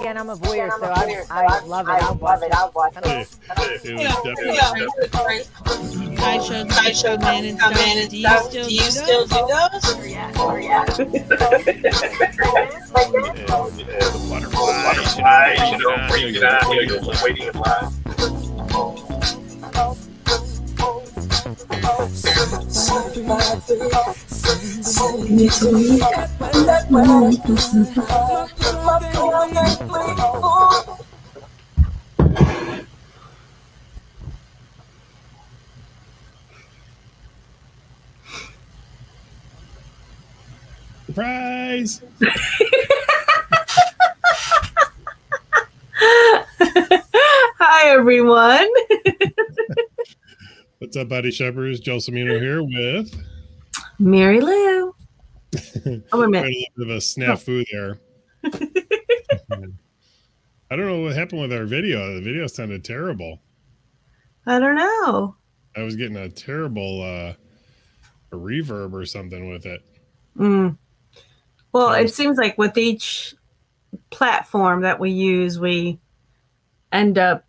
Again, I'm a voyeur, so I love it. I'll watch it. It was definitely. I showed men and stuff. Do you still do those? Or yeah. The butterflies, break it out, waiting in line. Surprise! Hi, everyone. What's up, Body Shoppers? Joel Samino here with Marilu. Oh, wait a minute. a little bit of a snafu there. I don't know what happened with our video. The video sounded terrible. I don't know. I was getting a terrible a reverb or something with it. Well, it seems like with each platform that we use, we end up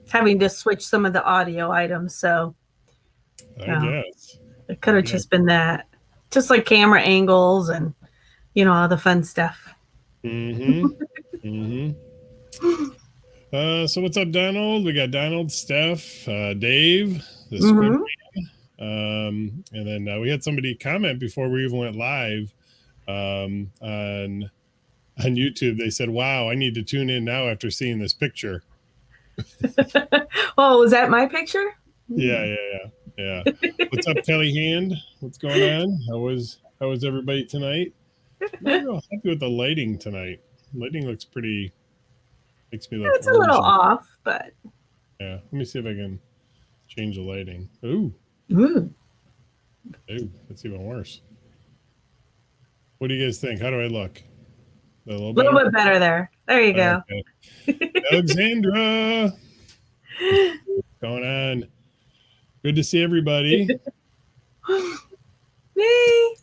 having to switch some of the audio items. So I guess it could have just been that. Just like camera angles and, all the fun stuff. So what's up, Donald? We got Donald, Steph, Dave, the Squid Man. And then we had somebody comment before we even went live on YouTube. They said, "Wow, I need to tune in now after seeing this picture." Oh, was that my picture? Yeah. What's up, Kelly Hand? What's going on? How was everybody tonight? I'm not real happy with the lighting tonight. Lighting looks pretty. Makes me look. It's a little off, but yeah. Let me see if I can change the lighting. Ooh, that's even worse. What do you guys think? How do I look? A little bit better there. There you go. Okay. Alexandra, what's going on? Good to see everybody. Me.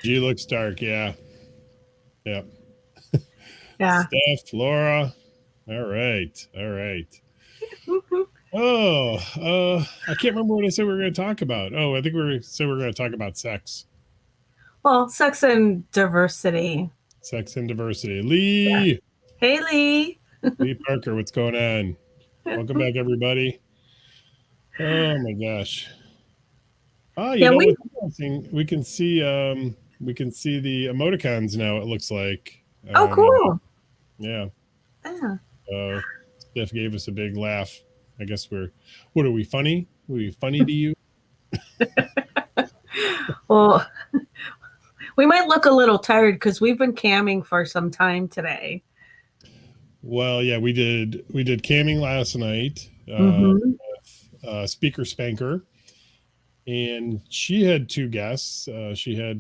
G looks dark. Yeah. Yeah. Steph, Laura. All right. I can't remember what I said we were going to talk about. Oh, I think we said we were going to talk about sex. Well, sex and diversity. Lee. Yeah. Hey, Lee. Lee Parker, what's going on? Welcome back, everybody. Oh my gosh. Oh, we can see the emoticons now, it looks like. Oh, cool. Yeah. Steph gave us a big laugh. I guess what are we, funny? Are we funny to you? Well, we might look a little tired because we've been camming for some time today. Well, yeah, we did camming last night with Speaker Spanker, and she had two guests. She had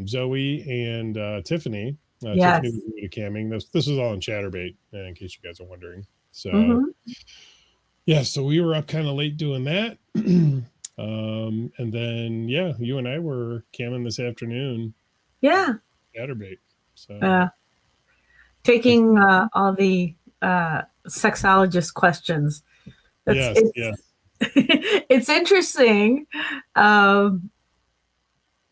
Zoe and Tiffany. Yes. Tiffany was new to camming. This was all in Chatterbait, in case you guys are wondering. So, yeah, so we were up kind of late doing that. And then, you and I were camming this afternoon. Yeah. Chatterbait. So taking all the sexologist questions. It's interesting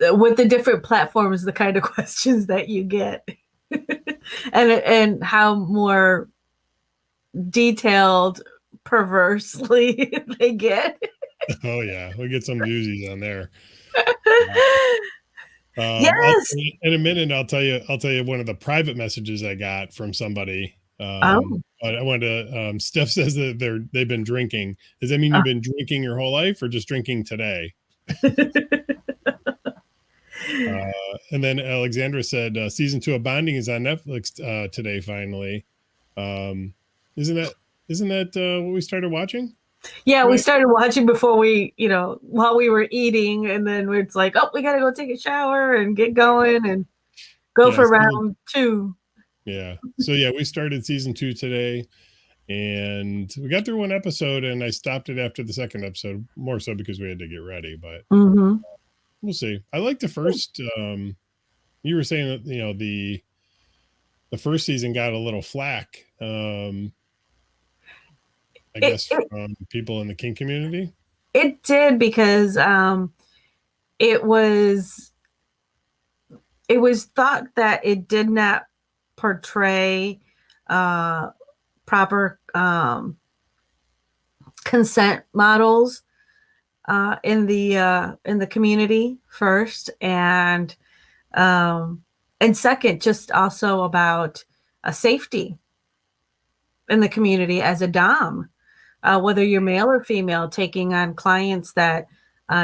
with the different platforms, the kind of questions that you get, and how more detailed, perversely they get. Oh yeah, we'll get some doozies on there. Yes. In a minute, I'll tell you one of the private messages I got from somebody. But I wanted to. Steph says that they've been drinking. Does that mean you've been drinking your whole life, or just drinking today? And then Alexandra said season 2 of Bonding is on Netflix today. Finally, isn't that what we started watching? Yeah, we started watching before we, while we were eating, and then it's like, oh, we got to go take a shower and get going and go for round 2. Yeah. So we started season 2 today, and we got through one episode, and I stopped it after the second episode, more so because we had to get ready. But we'll see. I like the first. You were saying that the first season got a little flack. I guess from people in the kink community. It did because it was thought that it did not portray proper consent models in the community first, and second, just also about safety in the community as a dom, whether you're male or female, taking on clients that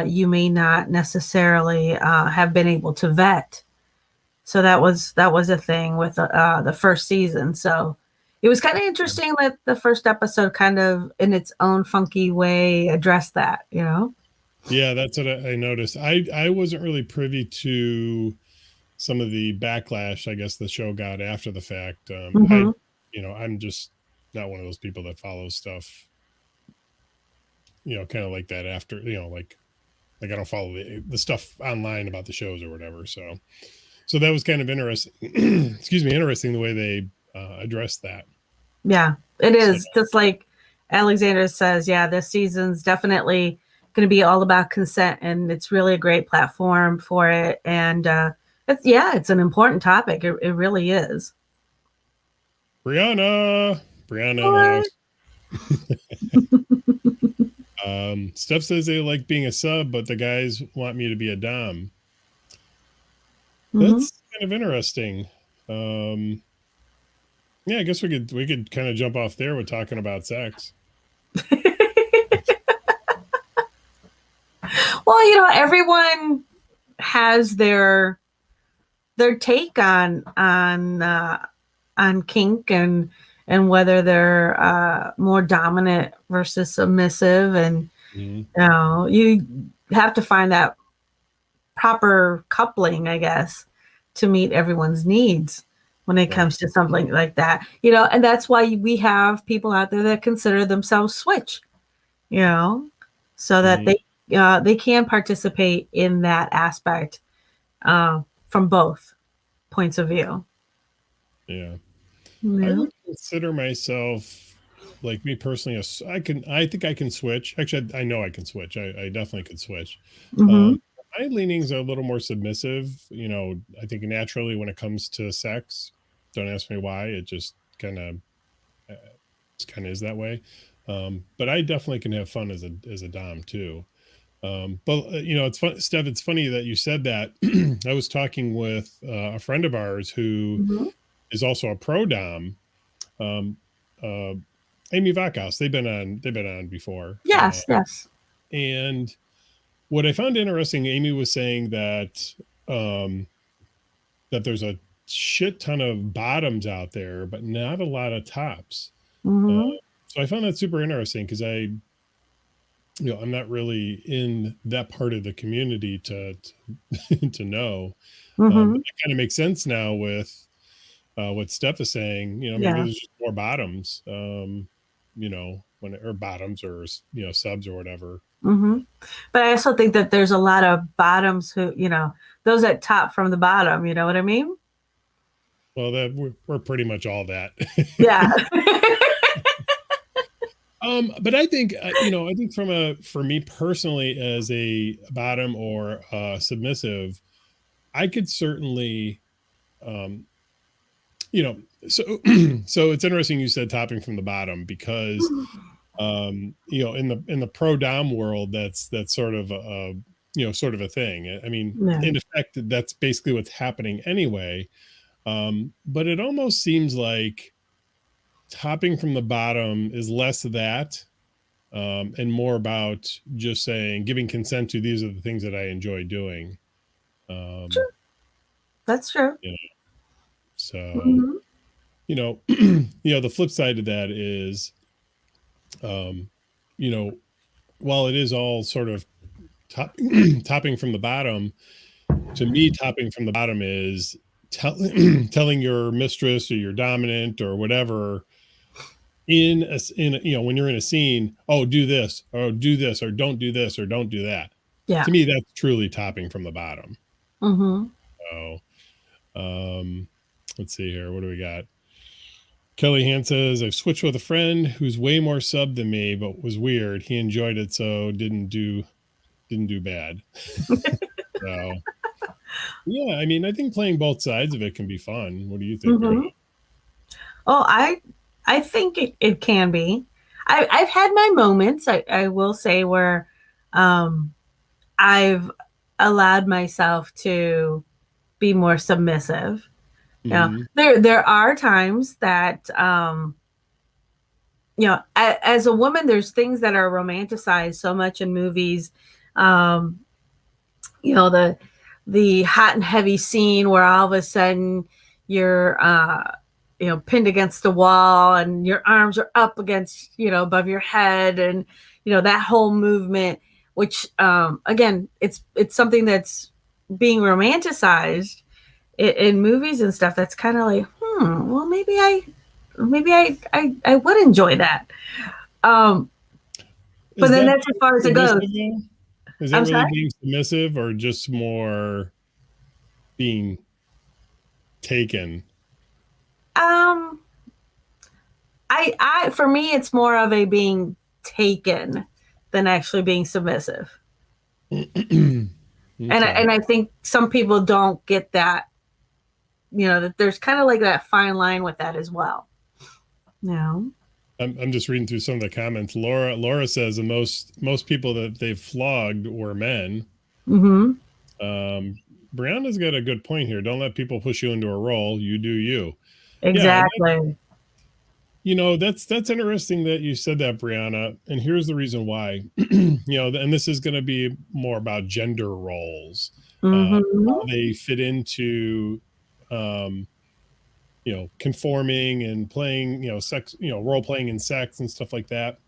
you may not necessarily have been able to vet. So that was a thing with the first season. So it was kind of interesting that the first episode kind of in its own funky way addressed that, you know? Yeah, that's what I noticed. I wasn't really privy to some of the backlash, I guess, the show got after the fact. I'm just not one of those people that follows stuff, kind of like that after, like I don't follow the stuff online about the shows or whatever. So that was kind of interesting. Excuse me, interesting the way they addressed that. Yeah, it is. So, just like Alexander says, yeah, this season's definitely going to be all about consent, and it's really a great platform for it. And it's an important topic. It really is. Brianna in the house. Steph says they like being a sub, but the guys want me to be a dom. That's kind of interesting. Yeah, I guess we could kind of jump off there with talking about sex. Well, everyone has their take on kink and whether they're more dominant versus submissive, and you have to find that proper coupling, I guess, to meet everyone's needs when it comes to something like that. And that's why we have people out there that consider themselves switch, so that they can participate in that aspect from both points of view. Yeah. I would consider myself, like me personally, I think I can switch. Actually, I know I can switch. I definitely could switch. My leanings are a little more submissive. I think naturally when it comes to sex, don't ask me why. It just kind of is that way. But I definitely can have fun as a dom too. But it's fun, Steph. It's funny that you said that. I was talking with a friend of ours who is also a pro dom. Amy Vackhouse. They've been on before. Yes. And what I found interesting, Amy was saying that that there's a shit ton of bottoms out there, but not a lot of tops. So I found that super interesting because I'm not really in that part of the community to know. But that kind of makes sense now with what Steph is saying. Maybe there's just more bottoms. Or bottoms or subs or whatever. But I also think that there's a lot of bottoms who, those that top from the bottom. You know what I mean? Well, we're pretty much all that. Yeah. But I think I think for me personally as a bottom or submissive, I could certainly, so it's interesting you said topping from the bottom because, in the pro dom world, that's sort of a thing. I mean, in effect, that's basically what's happening anyway. But it almost seems like topping from the bottom is less that and more about just saying, giving consent to these are the things that I enjoy doing. Sure. That's true. So, the flip side of that is, while it is all sort of topping from the bottom, to me, topping from the bottom is telling your mistress or your dominant or whatever when you're in a scene, oh, do this or do this or don't do this or don't do that. Yeah. To me, that's truly topping from the bottom. Mm-hmm. So, let's see here. What do we got? Kelly Han says, I've switched with a friend who's way more sub than me, but was weird. He enjoyed it, so didn't do bad. So yeah, I mean, I think playing both sides of it can be fun. What do you think, Mm-hmm. Brianna? Oh, I think it can be. I've had my moments, I will say, where I've allowed myself to be more submissive. Mm-hmm. There are times that as a woman, there's things that are romanticized so much in movies. Um, the hot and heavy scene where all of a sudden you're pinned against the wall and your arms are up against above your head, and that whole movement, which again, it's something that's being romanticized in movies and stuff. That's kind of like, well, maybe I would enjoy that. But then that's as far as it goes. Is that I'm really sorry? being submissive or just more being taken? I for me, it's more of a being taken than actually being submissive. Okay. And I think some people don't get that, that there's kind of like that fine line with that as well. No. I'm just reading through some of the comments. Laura says the most people that they've flogged were men. Mm-hmm. Brianna's got a good point here. Don't let people push you into a role. You do you. Exactly. Yeah, that's interesting that you said that, Brianna. And here's the reason why. And this is going to be more about gender roles, Mm-hmm. how they fit into, conforming and playing, sex, role playing in sex and stuff like that.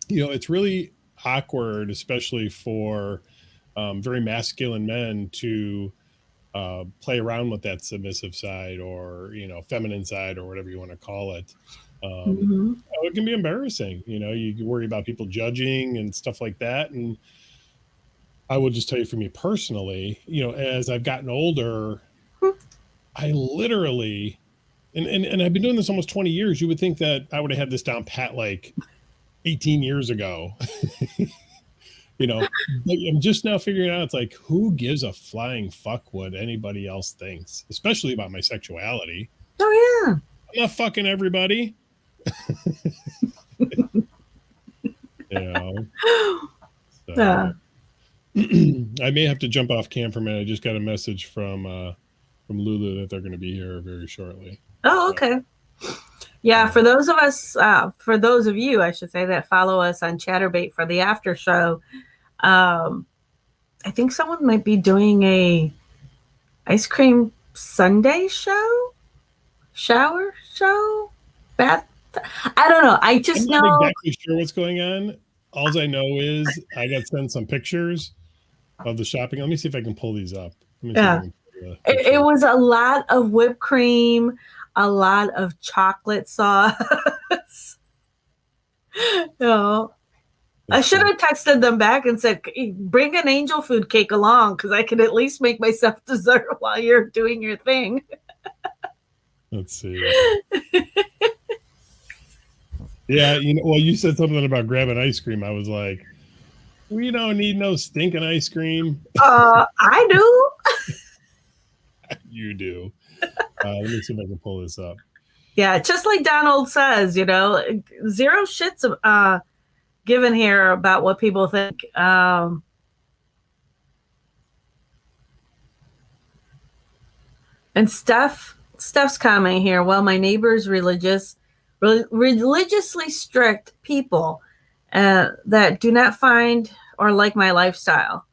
It's really awkward, especially for very masculine men to play around with that submissive side or feminine side or whatever you want to call it. Mm-hmm. It can be embarrassing. You worry about people judging and stuff like that. And I will just tell you, for me personally, as I've gotten older, I literally, and I've been doing this almost 20 years. You would think that I would have had this down pat like 18 years ago. But I'm just now figuring out, it's like, who gives a flying fuck what anybody else thinks, especially about my sexuality. Oh yeah. I'm not fucking everybody. So, Yeah. I may have to jump off cam for a minute. I just got a message from Lulu that they're going to be here very shortly. Oh, okay. Yeah, for those of you, I should say, that follow us on Chatterbait for the after show, I think someone might be doing a ice cream sundae shower show, bath. I don't know. I just I'm know. not exactly sure what's going on. All I know is I got sent some pictures of the shopping. Let me see if I can pull these up. Yeah. It was a lot of whipped cream, a lot of chocolate sauce. I should have texted them back and said, bring an angel food cake along, because I can at least make myself dessert while you're doing your thing. Let's see. Yeah, well, you said something about grabbing ice cream. I was like, we don't need no stinking ice cream. I do. You do. Let me see if I can pull this up. Yeah, just like Donald says, zero shits given here about what people think. And Steph's comment here. Well, my neighbor's religiously strict people that do not find or like my lifestyle.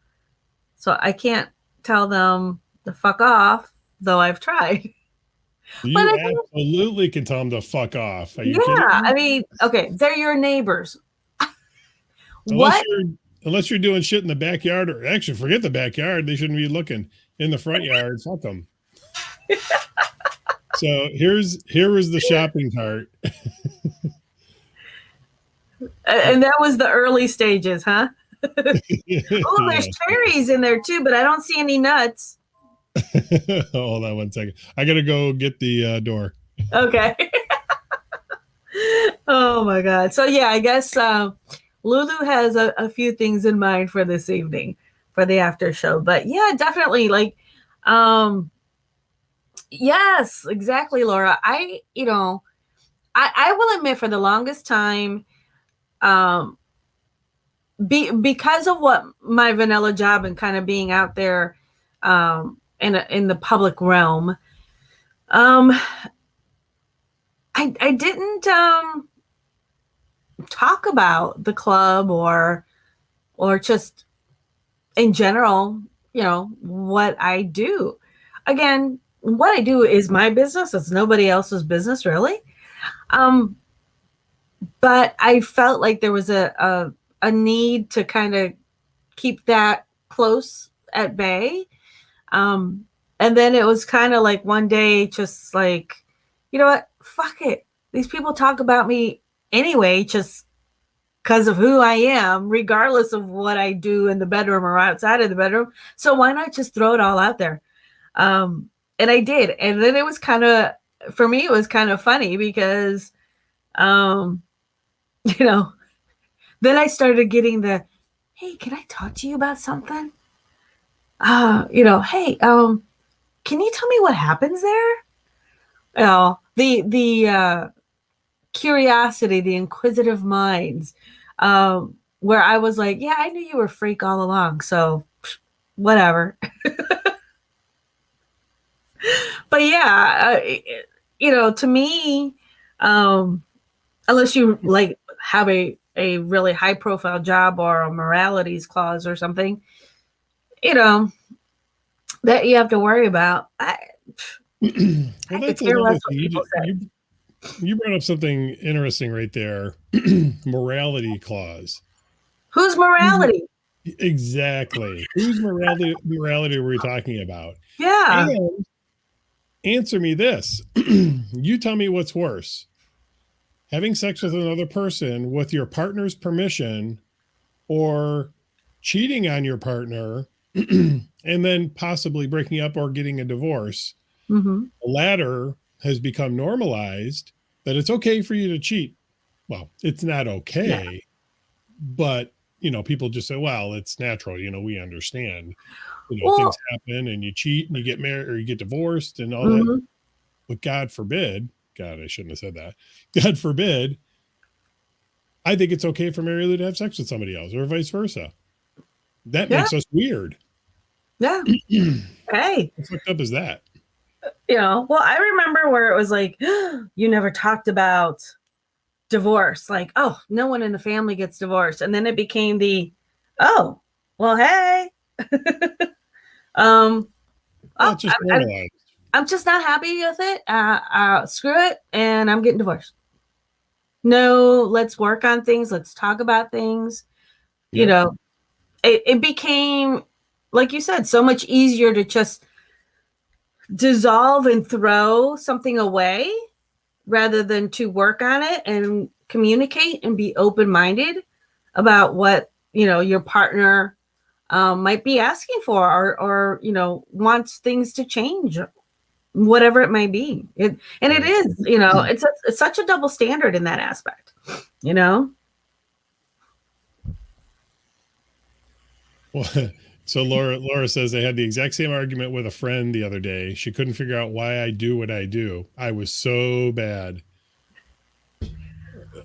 So I can't tell them to fuck off, though I've tried. You absolutely can tell them to fuck off. Are you kidding me? I mean, okay, they're your neighbors. Unless you're doing shit in the backyard, or actually forget the backyard, they shouldn't be looking in the front yard. Fuck them. So here was the shopping cart. And that was the early stages, huh? Oh, there's cherries in there too, but I don't see any nuts. Hold on 1 second. I gotta go get the door. Okay. Oh my God. So yeah, I guess Lulu has a few things in mind for this evening for the after show. But yeah, definitely like yes, exactly, Laura. I will admit for the longest time, um because of what my vanilla job and kind of being out there in the public realm, um I didn't talk about the club or just in general, what I do. Again, what I do is my business. It's nobody else's business, really. Um, but I felt like there was a need to kind of keep that close at bay. Um, and then it was kind of like one day, just like, you know what? Fuck it. These people talk about me anyway, just because of who I am, regardless of what I do in the bedroom or outside of the bedroom. So why not just throw it all out there? And I did. And then it was kind of, for me, it was kind of funny because, um, you know, then I started getting the, hey, can I talk to you about something? Hey, can you tell me what happens there? The curiosity, the inquisitive minds, where I was like, yeah, I knew you were a freak all along, so whatever. But yeah, to me, unless you like have a really high profile job or a moralities clause or something, that you have to worry about. Well, that's another thing. You brought up something interesting right there. Morality clause. Whose morality? Exactly. Whose morality are we talking about? Yeah. And answer me this. You tell me what's worse. Having sex with another person with your partner's permission or cheating on your partner and then possibly breaking up or getting a divorce. Mm-hmm. The latter has become normalized that it's okay for you to cheat. Well, it's not okay, but people just say, well, it's natural. We understand, things happen and you cheat and you get married or you get divorced and all that. But God forbid, God, I shouldn't have said that. God forbid, I think it's okay for Marilu to have sex with somebody else or vice versa. That makes us weird. Yeah. Hey. How fucked up is that? Well, I remember where it was like, you never talked about divorce. Like, oh, no one in the family gets divorced. And then it became oh, well, hey. I'm just not happy with it. Screw it. And I'm getting divorced. No, let's work on things. Let's talk about things. Yep. It became, like you said, so much easier to just dissolve and throw something away rather than to work on it and communicate and be open-minded about what, your partner might be asking for or wants things to change, whatever it might be. It is, it's such a double standard in that aspect, Well, so Laura says they had the exact same argument with a friend the other day. She couldn't figure out why I do what I do. I was so bad.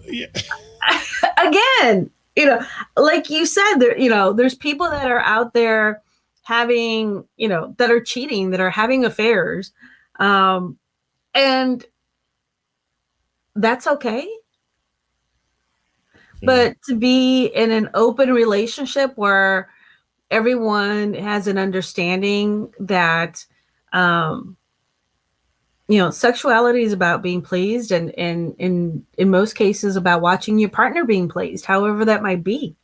Yeah. Again, like you said, there's people that are out there having, that are cheating, that are having affairs. And that's okay. Yeah. But to be in an open relationship where everyone has an understanding that, sexuality is about being pleased and in most cases about watching your partner being pleased, however that might be.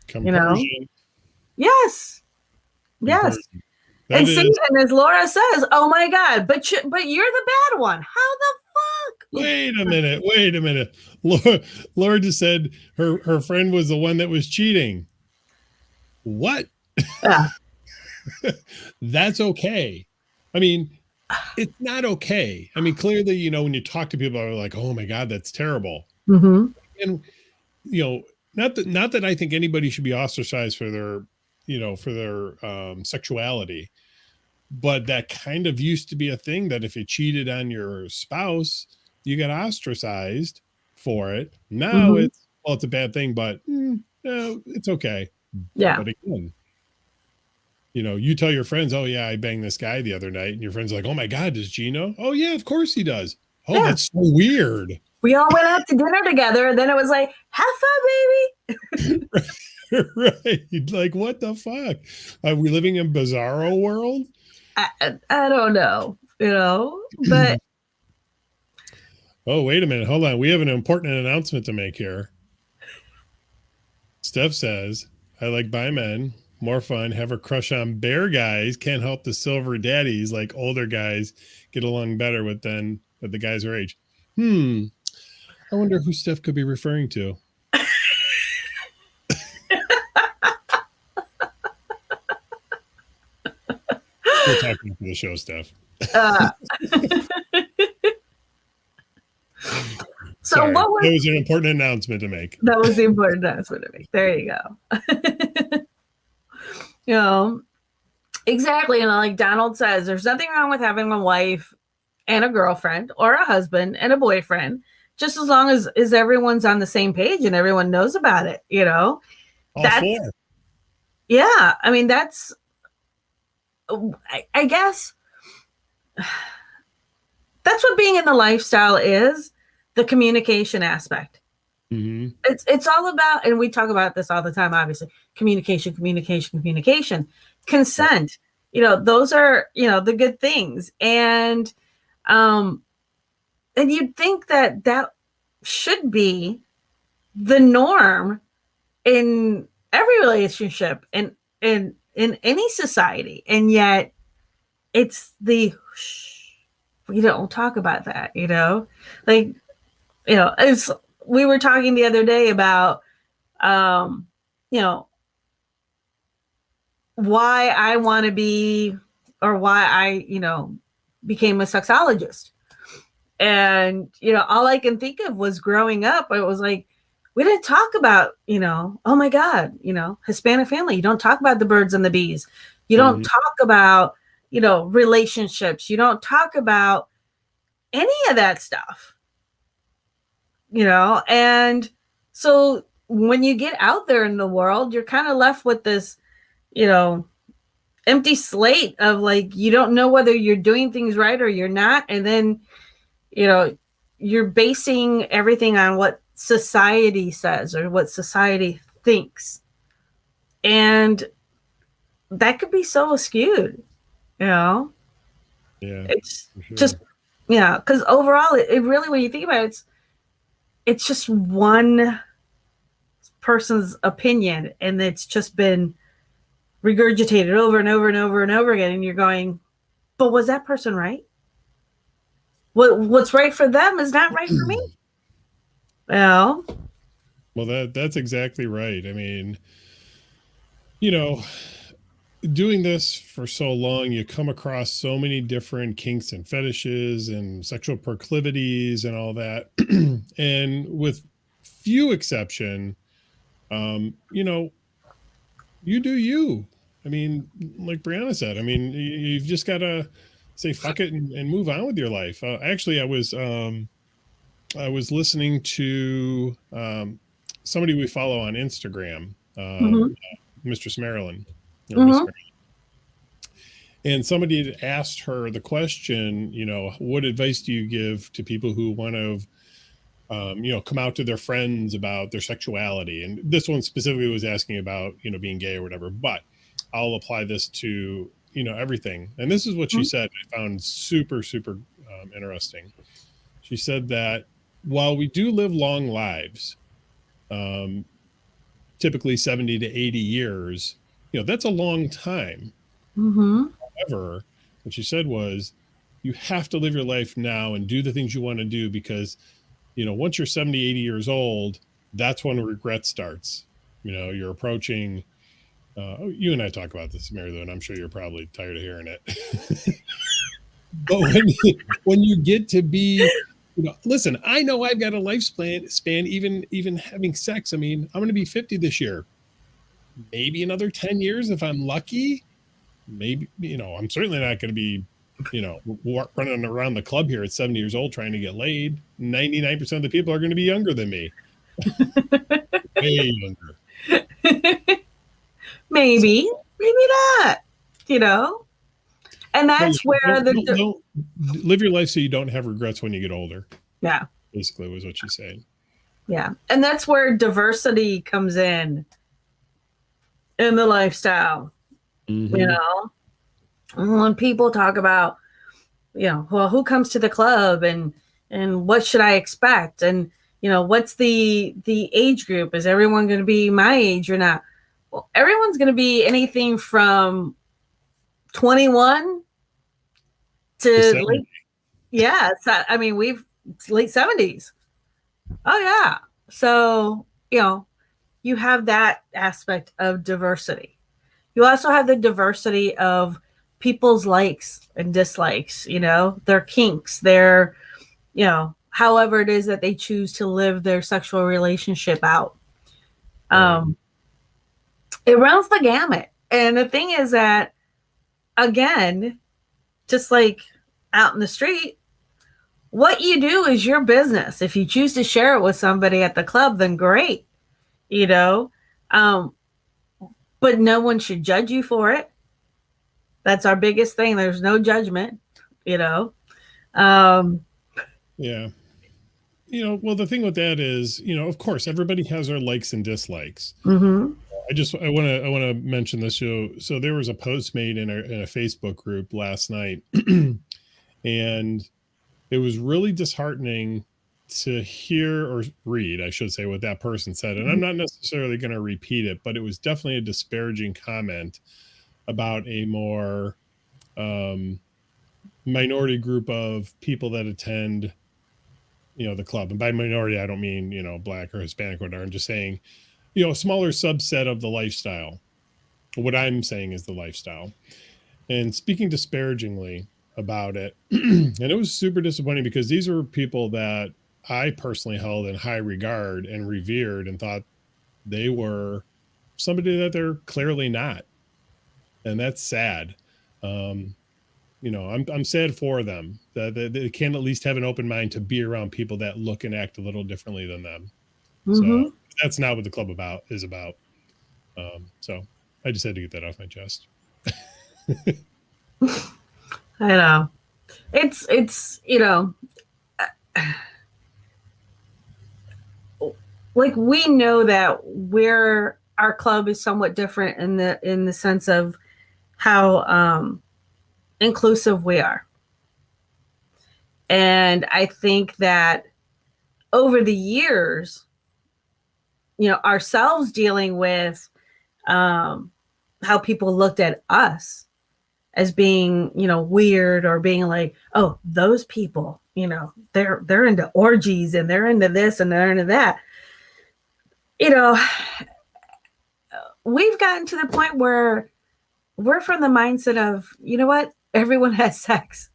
Compersion. Yes. Yes. And as Laura says, oh my God, but you're the bad one. How the fuck? Wait a minute. Laura just said her friend was the one that was cheating. what? Yeah. That's okay. I mean, it's not okay. I mean, clearly, when you talk to people, are like, oh my God, that's terrible. Mm-hmm. And, not that I think anybody should be ostracized for their, sexuality, but that kind of used to be a thing that if you cheated on your spouse, you got ostracized for it. Now Mm-hmm. it's a bad thing, but it's okay. Yeah. But again, you tell your friends, oh yeah, I banged this guy the other night, and your friends are like, oh my God, does Gino? Oh yeah, of course he does. Oh, Yeah. that's so weird. We all went out to dinner together, and then it was like, have fun, baby. Right. Like, what the fuck? Are we living in bizarro world? I don't know, but Oh, wait a minute. Hold on. We have an important announcement to make here. Steph says, I like bi men. More fun. Have a crush on bear guys. Can't help the silver daddies like older guys get along better with the guys her age. I wonder who Steph could be referring to. We'll talk after the show, Steph. So Sorry, what was that was an important announcement to make. That was the important announcement to make. There you go. Exactly. And like Donald says, there's nothing wrong with having a wife and a girlfriend or a husband and a boyfriend, just as long as everyone's on the same page and everyone knows about it, All four. Yeah. I mean, that's, I guess that's what being in the lifestyle is, the communication aspect. Mm-hmm. It's all about, and we talk about this all the time, obviously, communication, consent. Those are, the good things. And you'd think that should be the norm in every relationship and in any society. And yet it's we don't talk about that, like, it's, we were talking the other day about, why I want to be, or why I, became a sexologist. And, all I can think of was growing up, it was like, we didn't talk about, oh my God, Hispanic family. You don't talk about the birds and the bees. You don't talk about, relationships. You don't talk about any of that stuff, and so when you get out there in the world, you're kind of left with this, empty slate of like, you don't know whether you're doing things right or you're not. And then, you're basing everything on what society says or what society thinks. And that could be so skewed, Yeah. It's sure. just, because overall, it really, when you think about it, it's just one person's opinion, and it's just been regurgitated over and over and over and over again. And you're going, but was that person right? What's right for them is not right for me. Well, that's exactly right. I mean, doing this for so long, you come across so many different kinks and fetishes and sexual proclivities and all that. And with few exception, you do you. I mean, like Brianna said, I mean, you've just got to say fuck it and move on with your life. Actually, I was listening to somebody we follow on Instagram, Mistress Marilyn. And somebody had asked her the question, what advice do you give to people who want to, come out to their friends about their sexuality? And this one specifically was asking about, being gay or whatever, but I'll apply this to, everything. And this is what she said. I found super, super interesting. She said that while we do live long lives, typically 70 to 80 years, that's a long time. However, what she said was, you have to live your life now and do the things you want to do, because, once you're 70, 80 years old, that's when regret starts. You're approaching, You and I talk about this, Marilu, and I'm sure you're probably tired of hearing it. But when you get to be, listen, I know I've got a lifespan even having sex. I mean, I'm going to be 50 this year. Maybe another 10 years if I'm lucky. Maybe, I'm certainly not going to be, running around the club here at 70 years old trying to get laid. 99% of the people are going to be younger than me. Way younger. Maybe not, And that's where don't live your life so you don't have regrets when you get older. Yeah. Basically was what she's saying. Yeah. And that's where diversity comes in the lifestyle. Mm-hmm. When people talk about, well, who comes to the club and what should I expect? And, what's the age group? Is everyone going to be my age or not? Well, everyone's going to be anything from 21 to late. Yeah. I mean, late 70s. Oh yeah. So, you have that aspect of diversity. You also have the diversity of people's likes and dislikes, their kinks, their, however it is that they choose to live their sexual relationship out. It runs the gamut. And the thing is that, again, just like out in the street, what you do is your business. If you choose to share it with somebody at the club, then great, but no one should judge you for it. That's our biggest thing. There's no judgment, Yeah. Well, the thing with that is, of course, everybody has their likes and dislikes. Mm-hmm. I want to mention this. So there was a post made in a Facebook group last night, and it was really disheartening to hear or read, I should say, what that person said. And I'm not necessarily going to repeat it, but it was definitely a disparaging comment about a more minority group of people that attend, the club. And by minority, I don't mean, Black or Hispanic or whatever. I'm just saying, a smaller subset of the lifestyle. What I'm saying is the lifestyle. And speaking disparagingly about it, and it was super disappointing because these were people that I personally held in high regard and revered and thought they were somebody that they're clearly not. And that's sad. I'm sad for them that they can at least have an open mind to be around people that look and act a little differently than them. Mm-hmm. So that's not what the club is about. So I just had to get that off my chest. I know. It's like we know that our club is somewhat different in the sense of how inclusive we are. And I think that over the years, ourselves dealing with how people looked at us as being, weird or being like, oh, those people, they're into orgies and they're into this and they're into that. We've gotten to the point where we're from the mindset of, what? Everyone has sex.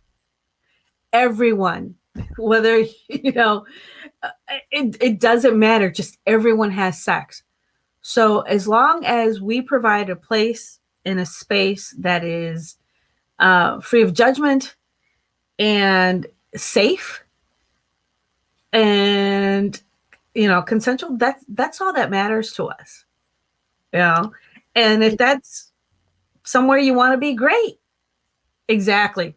Everyone, whether, it doesn't matter. Just everyone has sex. So as long as we provide a place in a space that is free of judgment and safe and, consensual, that's all that matters to us. And if that's somewhere you want to be, great. Exactly.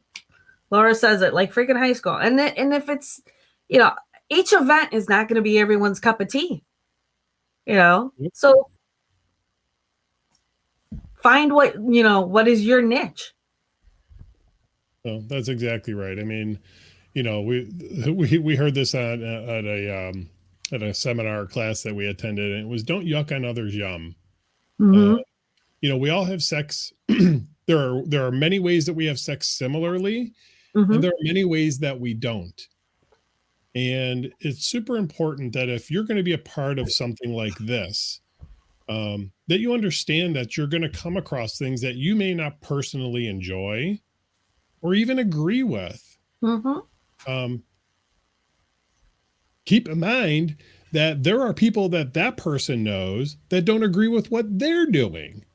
Laura says it like freaking high school. And if it's, each event is not going to be everyone's cup of tea, so find what is your niche. So that's exactly right. I mean, we heard this at a seminar class that we attended, and it was don't yuck on others' yum. Mm-hmm. We all have sex. There are many ways that we have sex similarly, Mm-hmm. and there are many ways that we don't. And it's super important that if you're going to be a part of something like this, that you understand that you're going to come across things that you may not personally enjoy or even agree with. Keep in mind that there are people that person knows that don't agree with what they're doing.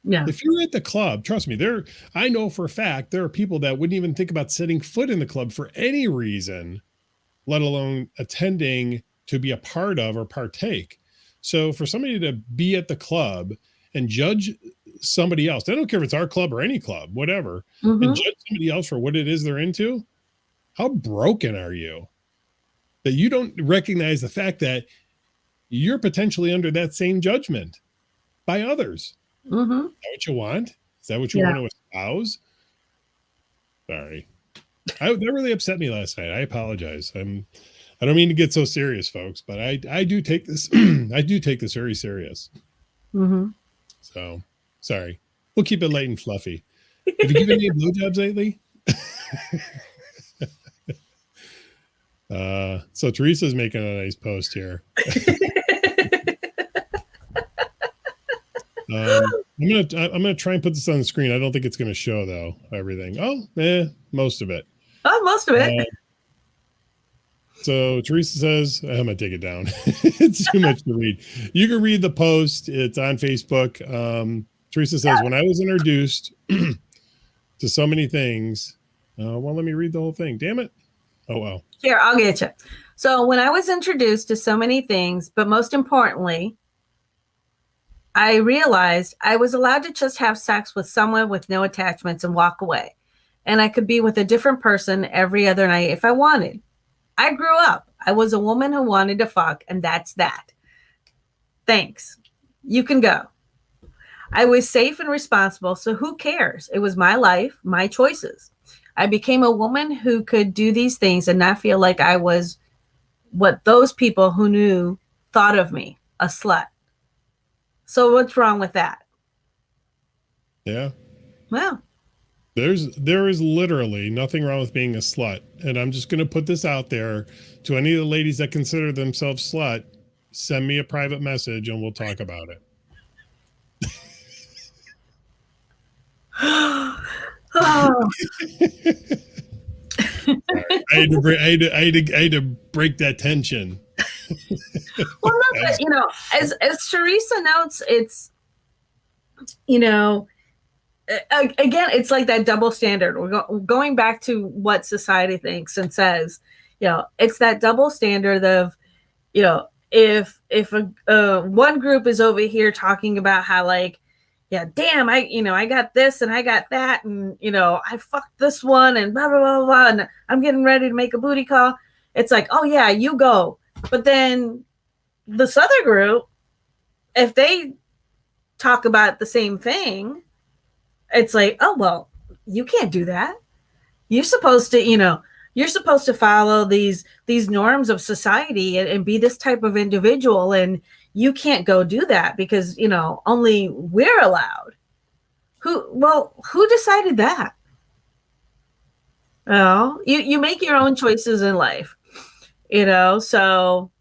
Yeah. If you're at the club, trust me, I know for a fact there are people that wouldn't even think about setting foot in the club for any reason, let alone attending to be a part of or partake. So for somebody to be at the club and judge somebody else, I don't care if it's our club or any club, whatever, and judge somebody else for what it is they're into, how broken are you? That you don't recognize the fact that you're potentially under that same judgment by others. Is that what you want? Is that what you want to espouse? Sorry. That really upset me last night. I apologize. I don't mean to get so serious, folks, but I do take this I do take this very serious. So sorry. We'll keep it light and fluffy. Have you given any blowjobs lately? So Teresa's making a nice post here. I'm gonna try and put this on the screen. I don't think it's gonna show though everything. Most of it. Most of it. So Teresa says, I'm gonna take it down. It's too much to read. You can read the post. It's on Facebook. Teresa says, when I was introduced to so many things, well, let me read the whole thing. Damn it. Oh well. Here, I'll get you. So when I was introduced to so many things, but most importantly, I realized I was allowed to just have sex with someone with no attachments and walk away. And I could be with a different person every other night if I wanted. I grew up. I was a woman who wanted to fuck, and that's that. Thanks. You can go. I was safe and responsible, so who cares? It was my life, my choices. I became a woman who could do these things and not feel like I was what those people who knew thought of me, a slut. So what's wrong with that? Yeah. Well, there is literally nothing wrong with being a slut. And I'm just going to put this out there to any of the ladies that consider themselves slut. Send me a private message and we'll talk about it. Oh. I had to break that tension. Well, no, but, you know, as Teresa notes, it's, you know, again, it's like that double standard. We're going back to what society thinks and says, you know, it's that double standard of, you know, if one group is over here talking about how, like, yeah, damn, I got this and I got that, and, you know, I fucked this one and blah, blah, blah, blah, and I'm getting ready to make a booty call. It's like, oh yeah, you go. But then this other group, if they talk about the same thing, it's like, oh, well, you can't do that. You're supposed to, you know, you're supposed to follow these norms of society and be this type of individual. And you can't go do that because, you know, only we're allowed. Who decided that? Oh, you make your own choices in life, you know, so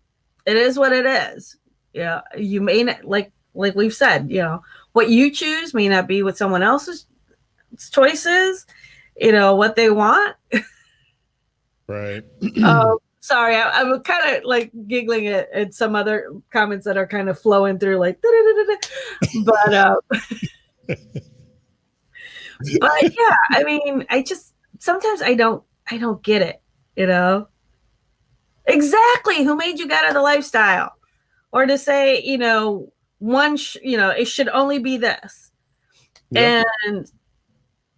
it is what it is. Yeah. You may not, like we've said, you know, what you choose may not be what someone else's choices, you know, what they want. Right. Sorry, I'm kind of like giggling at some other comments that are kind of flowing through, like, but but yeah, I mean, sometimes I don't get it, you know. Exactly, who made you get out of the lifestyle, or to say, you know, you know, it should only be this, yep. And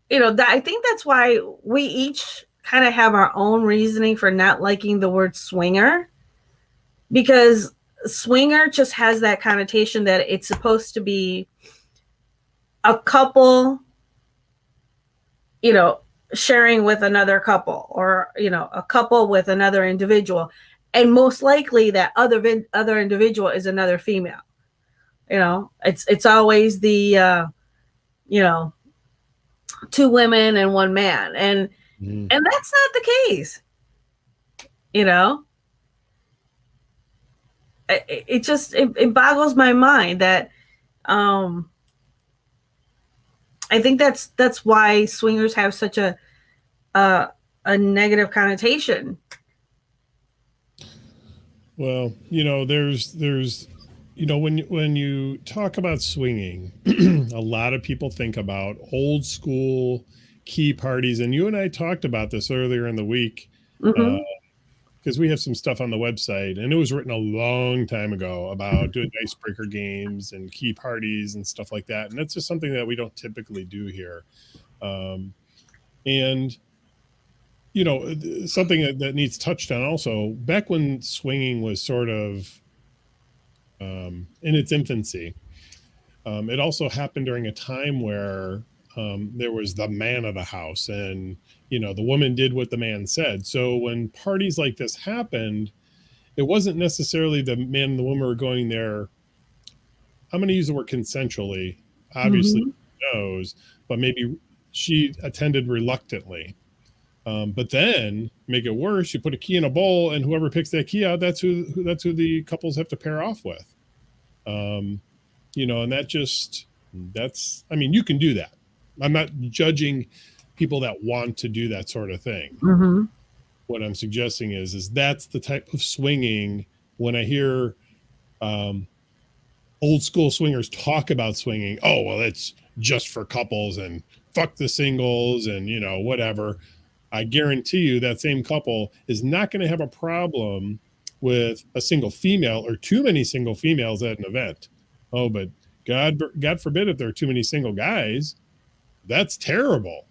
you know, I think that's why we each kind of have our own reasoning for not liking the word swinger, because swinger just has that connotation that it's supposed to be a couple, you know, sharing with another couple, or, you know, a couple with another individual, and most likely that other individual is another female. You know, it's always the you know, two women and one man, and that's not the case. You know, it boggles my mind that, I think that's why swingers have such a negative connotation. Well, there's when you talk about swinging, a lot of people think about old school key parties, and you and I talked about this earlier in the week. Mm-hmm. Because we have some stuff on the website, and it was written a long time ago about doing icebreaker games and key parties and stuff like that. And that's just something that we don't typically do here. And something that needs touched on also, back when swinging was sort of in its infancy, it also happened during a time where there was the man of the house, and the woman did what the man said. So when parties like this happened, it wasn't necessarily the man and the woman were going there. I'm going to use the word consensually. Obviously, Mm-hmm. knows, but maybe she attended reluctantly. But then make it worse, you put a key in a bowl, and whoever picks that key out, that's who the couples have to pair off with. And you can do that. I'm not judging people that want to do that sort of thing. Mm-hmm. What I'm suggesting is that's the type of swinging. When I hear old school swingers talk about swinging, oh, well, it's just for couples and fuck the singles and, whatever. I guarantee you that same couple is not going to have a problem with a single female or too many single females at an event. Oh, but God forbid if there are too many single guys. That's terrible.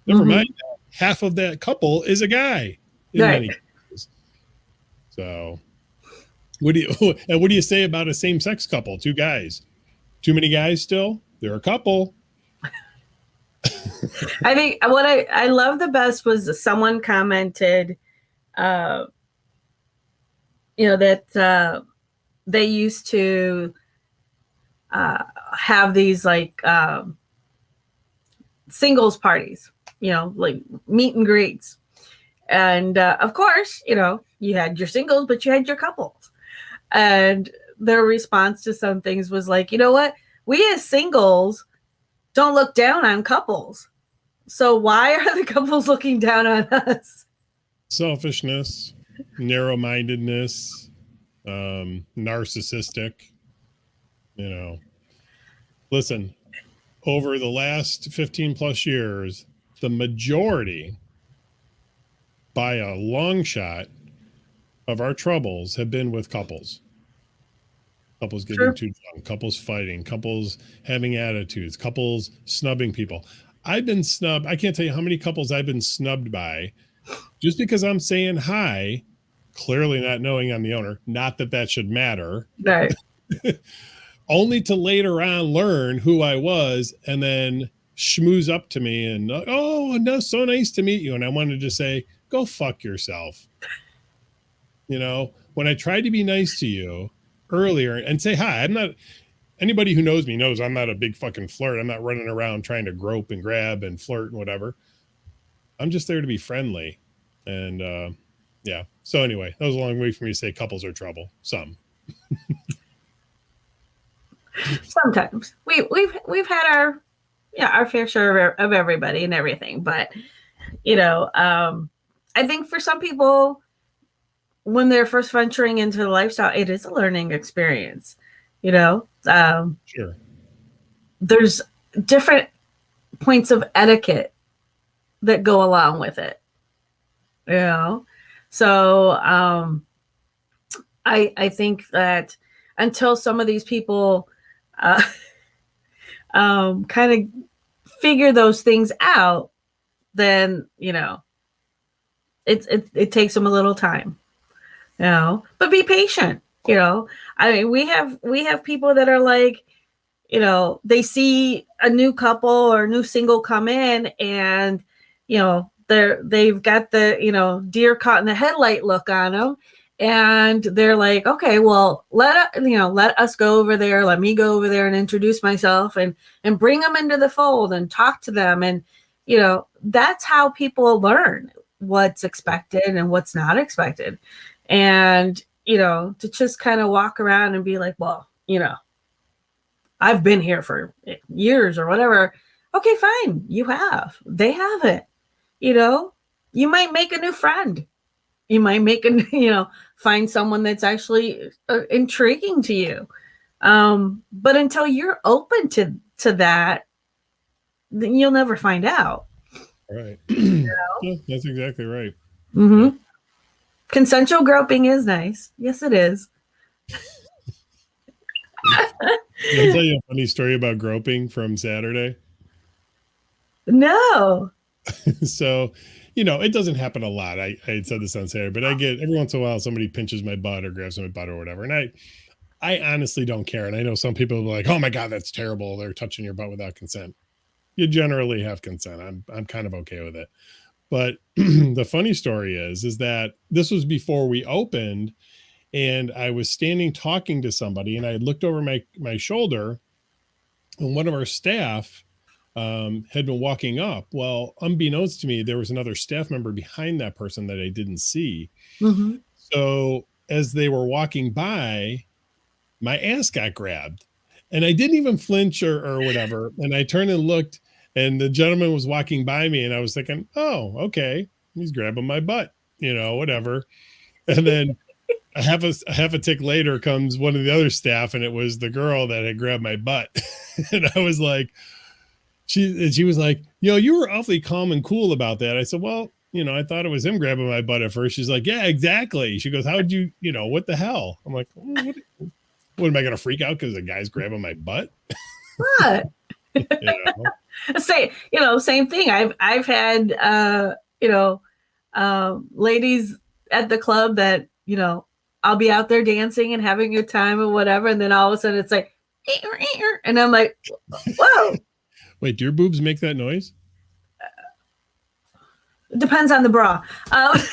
Never mind that half of that couple is a guy in many cases. So what do you say about a same-sex couple, two guys? Too many guys still? They're a couple. I think what I love the best was someone commented, that they used to have these like singles parties, like meet and greets. And of course, you had your singles, but you had your couples. And their response to some things was like, you know what? We as singles don't look down on couples. So why are the couples looking down on us? Selfishness, narrow-mindedness, narcissistic. Listen, over the last 15 plus years, the majority, by a long shot, of our troubles have been with couples. Couples getting too drunk, couples fighting, couples having attitudes, couples snubbing people. I've been snubbed. I can't tell you how many couples I've been snubbed by just because I'm saying hi, clearly not knowing I'm the owner. Not that that should matter. Right. Only to later on learn who I was and then schmooze up to me and, oh, no, so nice to meet you. And I wanted to say, go fuck yourself. When I tried to be nice to you earlier and say hi, I'm not, anybody who knows me knows I'm not a big fucking flirt. I'm not running around trying to grope and grab and flirt and whatever. I'm just there to be friendly. And yeah. So anyway, that was a long way for me to say couples are trouble. Some. Sometimes we've had our fair share of everybody and everything, but I think for some people, when they're first venturing into the lifestyle, it is a learning experience. Sure. There's different points of etiquette that go along with it. So I think that until some of these people kind of figure those things out, then it takes them a little time. But be patient. I mean, we have people that are like, they see a new couple or a new single come in, and they've got the deer caught in the headlight look on them, and they're like, okay, well, let us go over there, let me go over there and introduce myself and bring them into the fold and talk to them. And that's how people learn what's expected and what's not expected. And to just kind of walk around and be like, well, I've been here for years or whatever. Okay, fine. You have. They haven't. You know, you might make a new friend. You might make a, find someone that's actually intriguing to you. But until you're open to that, then you'll never find out. Right. Yeah, that's exactly right. Mm-hmm. Consensual groping is nice. Yes, it is. Can I tell you a funny story about groping from Saturday? No. So, it doesn't happen a lot. I had said this on Saturday, but I get every once in a while somebody pinches my butt or grabs my butt or whatever. And I honestly don't care. And I know some people will be like, oh my God, that's terrible. They're touching your butt without consent. You generally have consent. I'm kind of okay with it. But the funny story is that this was before we opened, and I was standing talking to somebody, and I had looked over my shoulder, and one of our staff had been walking up. Well, unbeknownst to me, there was another staff member behind that person that I didn't see. Mm-hmm. So as they were walking by, my ass got grabbed, and I didn't even flinch or whatever. And I turned and looked, and the gentleman was walking by me, and I was thinking, oh, okay, he's grabbing my butt, whatever. And then a half a tick later comes one of the other staff, and it was the girl that had grabbed my butt. And I was like, she was like, you were awfully calm and cool about that. I said, well, I thought it was him grabbing my butt at first. She's like, yeah, exactly. She goes, how'd you, what the hell? I'm like, what am I going to freak out because the guy's grabbing my butt? What? Same thing. I've had, ladies at the club that, I'll be out there dancing and having a good time or whatever. And then all of a sudden it's like, and I'm like, whoa. Wait, do your boobs make that noise? Depends on the bra. But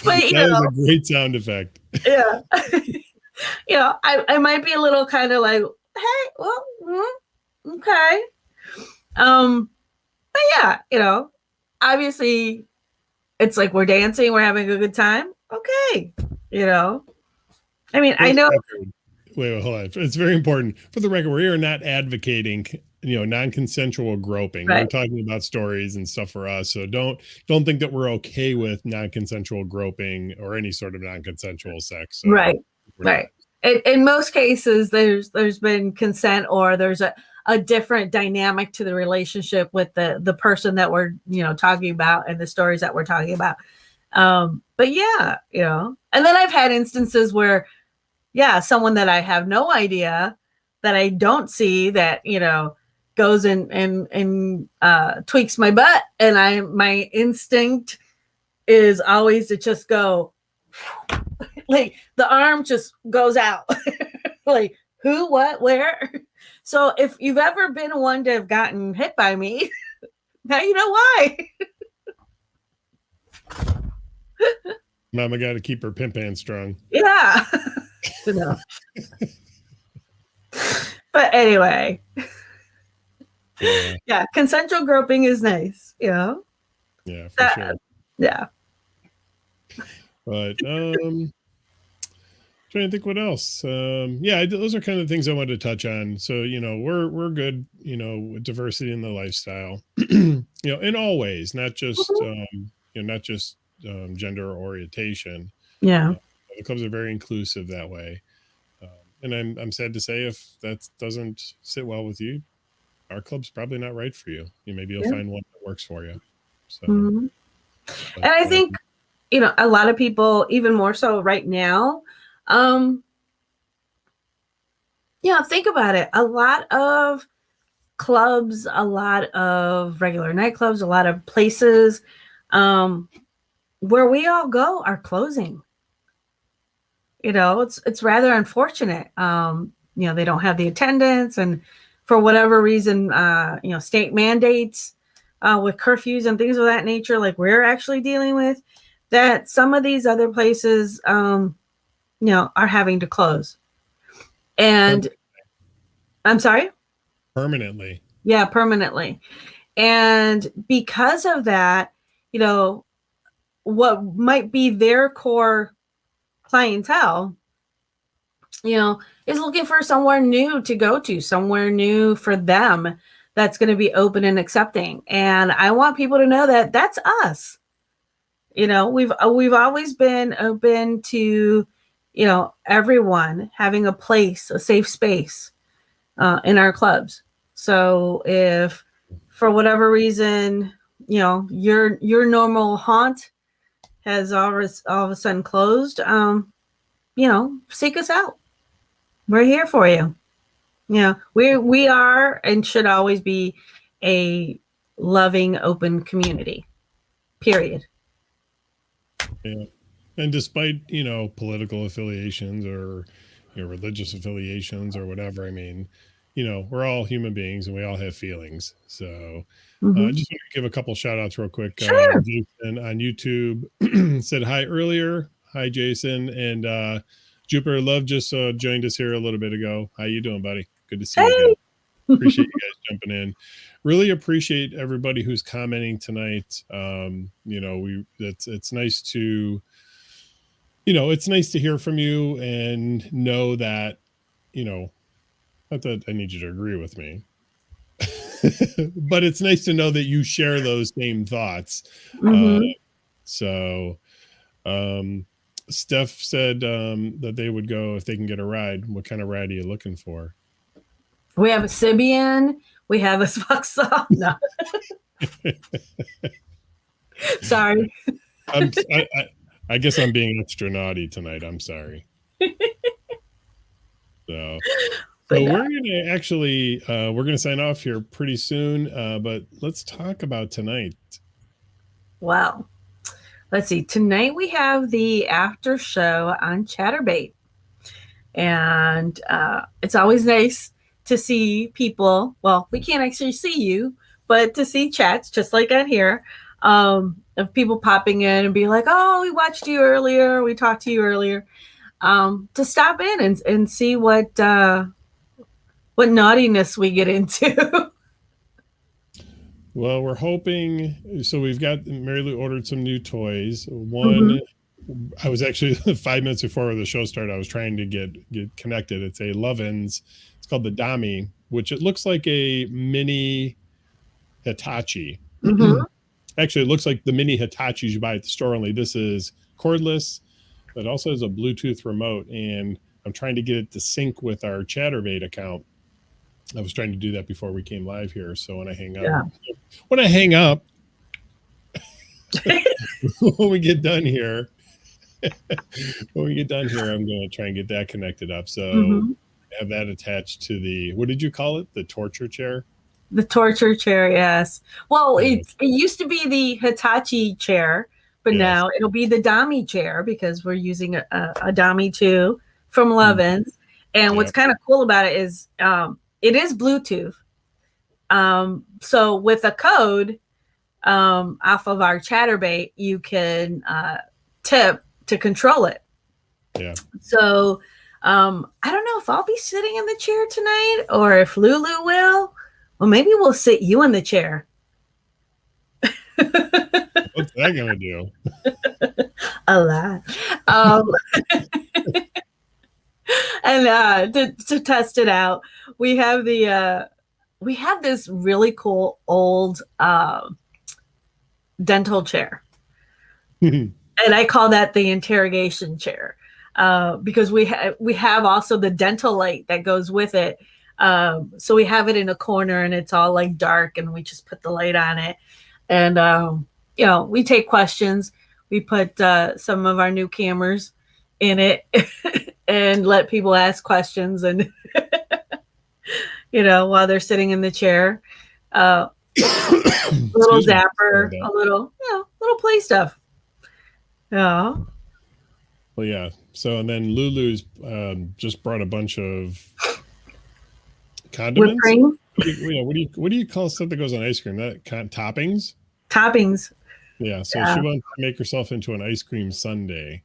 that was a great sound effect. Yeah. I might be a little kind of like, hey, well, okay. But yeah, obviously it's like we're dancing, we're having a good time. Okay. I mean, I know. Wait, hold on. It's very important. For the record, we are not advocating, non-consensual groping. Right. We're talking about stories and stuff for us. So don't think that we're okay with non-consensual groping or any sort of non-consensual sex. So right. In most cases, there's been consent, or there's a different dynamic to the relationship with the person that we're, talking about, and the stories that we're talking about. But yeah, and then I've had instances where, someone that I have no idea, that I don't see, that, goes and tweaks my butt, and my instinct is always to just go, like the arm just goes out, like who, what, where. So if you've ever been one to have gotten hit by me, now you know why. Mama got to keep her pimp hand strong. Yeah. But anyway, yeah, consensual groping is nice, Yeah, for sure. Yeah. But trying to think what else. Those are kind of things I wanted to touch on. So we're good, with diversity in the lifestyle, in all ways, not just gender orientation. Yeah. The clubs are very inclusive that way. And I'm sad to say, if that doesn't sit well with you, our club's probably not right for you. Maybe you'll find one that works for you. So, and I think, a lot of people, even more so right now, think about it. A lot of clubs, a lot of regular nightclubs, a lot of places where we all go are closing. It's rather unfortunate. They don't have the attendance, and for whatever reason, state mandates with curfews and things of that nature, like we're actually dealing with, that some of these other places, are having to close. And I'm sorry? Permanently. Yeah, permanently. And because of that, what might be their core clientele, is looking for somewhere new to go to, somewhere new for them that's going to be open and accepting. And I want people to know that that's us. We've always been open to, everyone having a place, a safe space in our clubs. So if for whatever reason, your normal haunt has all of a sudden closed, seek us out. We're here for you. We are and should always be a loving, open community. Period. Yeah. And despite, political affiliations or religious affiliations or whatever, I mean, we're all human beings and we all have feelings. So I just want to give a couple shout outs real quick. Sure. Jason on YouTube said hi earlier. Hi, Jason. And Jupiter Love just joined us here a little bit ago. How you doing, buddy? Good to see you again. Appreciate you guys jumping in. Really appreciate everybody who's commenting tonight. It's nice to, it's nice to hear from you and know that, not that I need you to agree with me, but it's nice to know that you share those same thoughts. Steph said that they would go if they can get a ride. What kind of ride are you looking for? We have a Sibian. We have a Svuxa. No. Sorry. I guess I'm being extra naughty tonight. I'm sorry. So we're gonna actually we're gonna sign off here pretty soon. But let's talk about tonight. Wow. Let's see. Tonight we have the after show on Chatterbait, and it's always nice to see people. Well, we can't actually see you, but to see chats just like on here of people popping in and being like, "Oh, we watched you earlier. We talked to you earlier." To stop in and see what naughtiness we get into. Well, we're hoping. So we've got Marilu ordered some new toys. One, I was actually 5 minutes before the show started, I was trying to get connected. It's a Lovin's. It's called the Dami, which it looks like a mini Hitachi. Actually, it looks like the mini Hitachis you buy at the store, only this is cordless, but also has a Bluetooth remote. And I'm trying to get it to sync with our Chatterbait account. I was trying to do that before we came live here. So when I hang up, when we get done here, I'm going to try and get that connected up. So have that attached to the, what did you call it? The torture chair? The torture chair, yes. Well, it used to be the Hitachi chair, but now it'll be the Dami chair because we're using a Dami 2 from Lovin's. And what's kind of cool about it is it is Bluetooth. So with a code off of our Chatterbait, you can tip to control it. Yeah. So I don't know if I'll be sitting in the chair tonight or if Lulu will. Well, maybe we'll sit you in the chair. What's that going to do? A lot. And to test it out, we have this really cool old dental chair. And I call that the interrogation chair because we have also the dental light that goes with it. So we have it in a corner and it's all like dark and we just put the light on it. And, we take questions. We put some of our new cameras in it and let people ask questions and, while they're sitting in the chair, little zapper, a little play stuff. Yeah. Well, yeah. So, and then Lulu's just brought a bunch of condiments. Whipped cream? What do you call stuff that goes on ice cream? That toppings? Toppings. Yeah. So she wants to make herself into an ice cream sundae.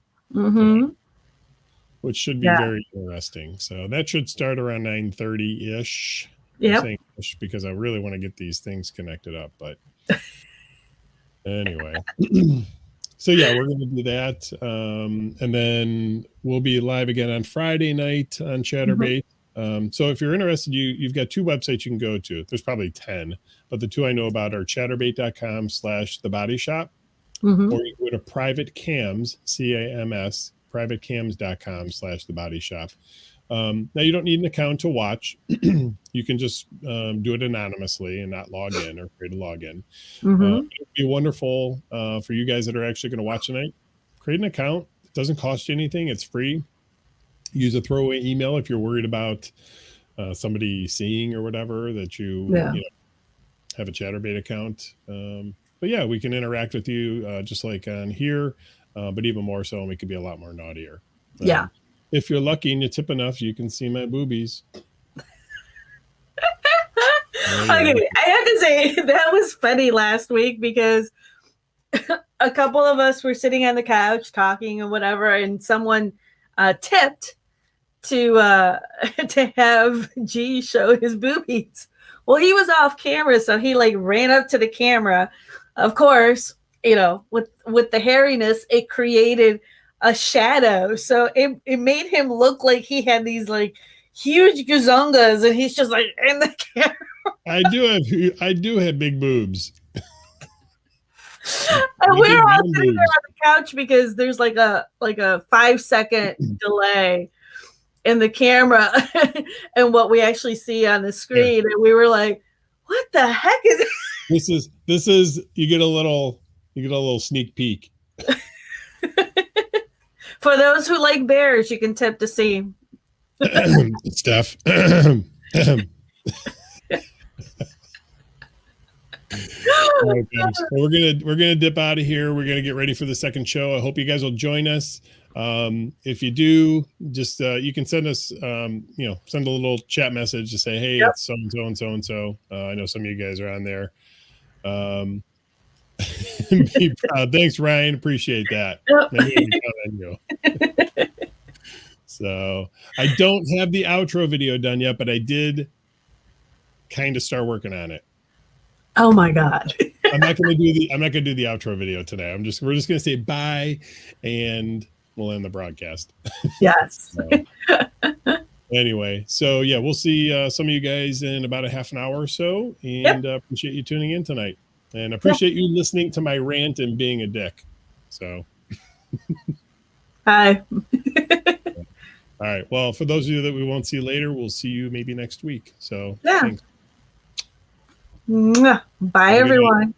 Which should be very interesting. So that should start around 9:30-ish. Yeah. I'm saying ish because I really want to get these things connected up. But anyway. So yeah, we're going to do that, and then we'll be live again on Friday night on Chatterbait. So if you're interested, you've got two websites you can go to. There's probably 10, but the two I know about are chatterbait.com/thebodyshop, or you go to private cams, CAMS, privatecams.com/thebodyshop. Now you don't need an account to watch. You can just do it anonymously and not log in or create a login. It'd be wonderful for you guys that are actually going to watch tonight. Create an account. It doesn't cost you anything. It's free. Use a throwaway email if you're worried about somebody seeing or whatever that you know, have a Chatterbait account. But yeah, we can interact with you just like on here, but even more so, and we could be a lot more naughtier. If you're lucky and you tip enough, you can see my boobies. Okay, I have to say that was funny last week because a couple of us were sitting on the couch talking and whatever, and someone tipped to have G show his boobies. Well, he was off camera, so he like ran up to the camera. Of course, you know, with the hairiness, it created a shadow, so it made him look like he had these like huge gazongas, and he's just like in the camera. I do have big boobs. And we were all sitting there on the couch because there's like a 5-second delay in the camera and what we actually see on the screen, and we were like, "What the heck is this?" This is you get a little sneak peek. For those who like bears, you can tip to see. Steph. Right, so we're gonna dip out of here. We're gonna get ready for the second show. I hope you guys will join us. If you do, just you can send us send a little chat message to say, hey, it's so and so and so and so. I know some of you guys are on there. Be proud. Thanks, Ryan. Appreciate that. So I don't have the outro video done yet, but I did kind of start working on it. Oh my God. I'm not gonna do the outro video today. We're just gonna say bye and we'll end the broadcast. Yes. Anyway, so yeah, we'll see some of you guys in about a half an hour or so, and appreciate you tuning in tonight, and appreciate you listening to my rant and being a dick. So Hi. All right. Well, for those of you that we won't see later, we'll see you maybe next week. So yeah. Thanks. Bye, everyone.